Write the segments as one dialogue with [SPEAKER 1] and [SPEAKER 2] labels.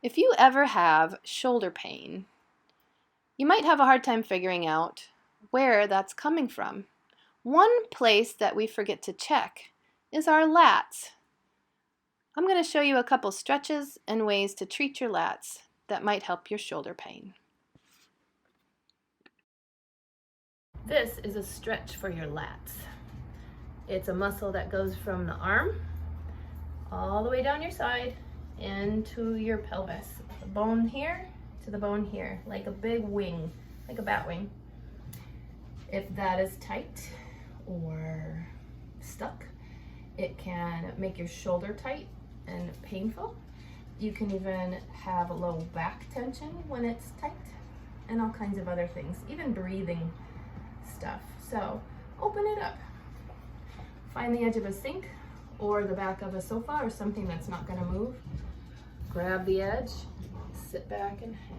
[SPEAKER 1] If you ever have shoulder pain, you might have a hard time figuring out where that's coming from. One place that we forget to check is our lats. I'm going to show you a couple stretches and ways to treat your lats that might help your shoulder pain. This is a stretch for your lats. It's a muscle that goes from the arm all the way down your side into your pelvis. The bone here to the bone here, like a big wing, like a bat wing. If that is tight or stuck, it can make your shoulder tight and painful. You can even have a low back tension when it's tight, and all kinds of other things, even breathing stuff. So open it up. Find the edge of a sink or the back of a sofa or something that's not going to move. Grab the edge, sit back and hang.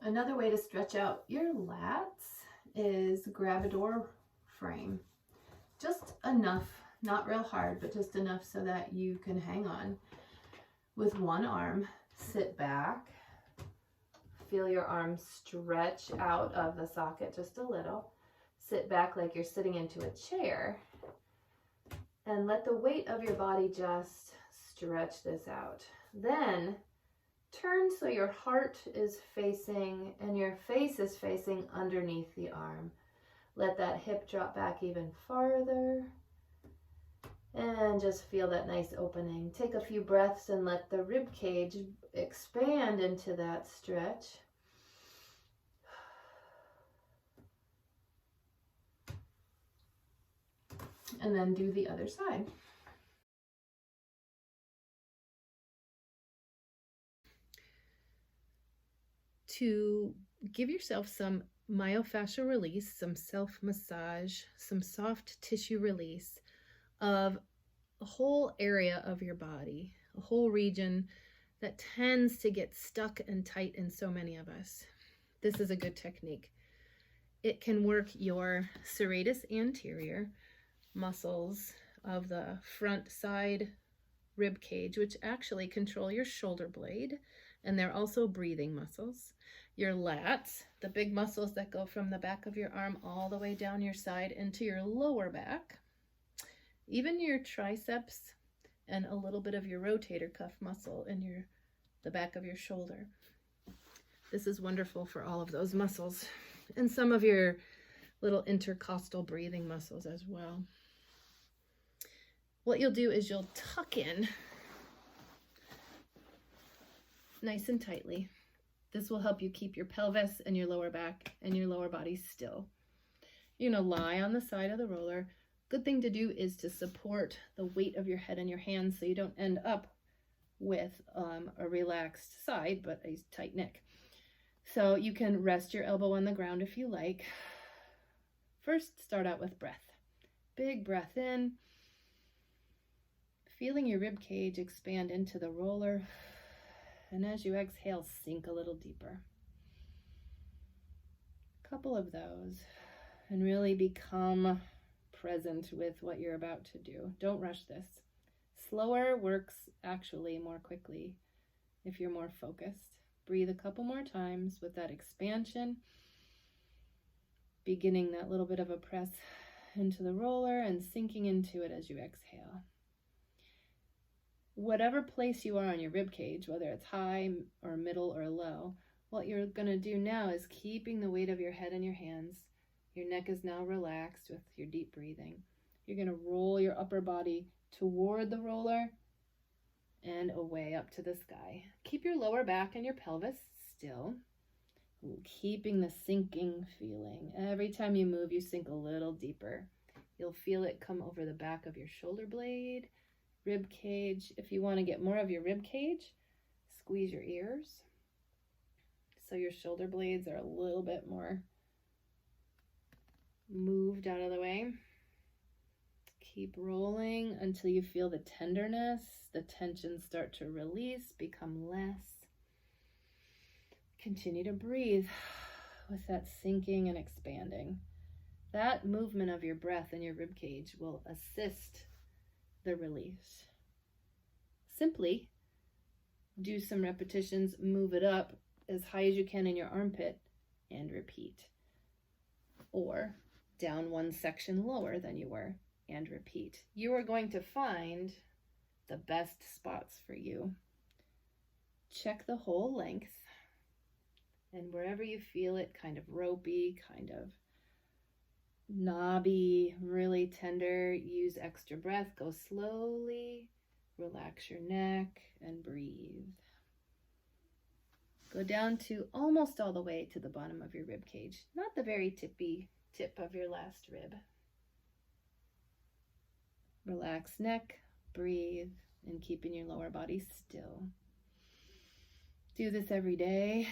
[SPEAKER 1] Another way to stretch out your lats is grab a door frame. Just enough, not real hard, but just enough so that you can hang on with one arm. Sit back, feel your arm stretch out of the socket just a little. Sit back like you're sitting into a chair and let the weight of your body just stretch this out. Then turn so your heart is facing and your face is facing underneath the arm. Let that hip drop back even farther and just feel that nice opening. Take a few breaths and let the rib cage expand into that stretch. And then do the other side. To give yourself some myofascial release, some self-massage, some soft tissue release of a whole area of your body, a whole region that tends to get stuck and tight in so many of us. This is a good technique. It can work your serratus anterior muscles of the front side rib cage, which actually control your shoulder blade, and they're also breathing muscles. Your lats, the big muscles that go from the back of your arm all the way down your side into your lower back. Even your triceps and a little bit of your rotator cuff muscle in the back of your shoulder. This is wonderful for all of those muscles and some of your little intercostal breathing muscles as well. What you'll do is you'll tuck in nice and tightly. This will help you keep your pelvis and your lower back and your lower body still. You're going to lie on the side of the roller. Good thing to do is to support the weight of your head and your hands so you don't end up with a relaxed side but a tight neck. So you can rest your elbow on the ground if you like. First, start out with breath. Big breath in, feeling your rib cage expand into the roller. And as you exhale, sink a little deeper. A couple of those, and really become present with what you're about to do. Don't rush this. Slower works actually more quickly if you're more focused. Breathe a couple more times with that expansion, beginning that little bit of a press into the roller and sinking into it as you exhale. Whatever place you are on your rib cage, whether it's high or middle or low, what you're going to do now is keeping the weight of your head in your hands. Your neck is now relaxed with your deep breathing. You're going to roll your upper body toward the roller and away up to the sky. Keep your lower back and your pelvis still. Keeping the sinking feeling. Every time you move, you sink a little deeper. You'll feel it come over the back of your shoulder blade, rib cage. If you want to get more of your rib cage, squeeze your ears so your shoulder blades are a little bit more moved out of the way. Keep rolling until you feel the tenderness, the tension start to release, become less. Continue to breathe with that sinking and expanding. That movement of your breath in your rib cage will assist the release. Simply do some repetitions, move it up as high as you can in your armpit, and repeat. Or down one section lower than you were, and repeat. You are going to find the best spots for you. Check the whole length, and wherever you feel it kind of ropey, kind of knobby, really tender, use extra breath. Go slowly, relax your neck, and breathe. Go down to almost all the way to the bottom of your rib cage, not the very tippy tip of your last rib. Relax neck, breathe, and keeping your lower body still. Do this every day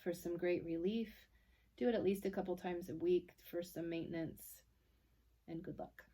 [SPEAKER 1] for some great relief. Do it at least a couple times a week for some maintenance, and good luck.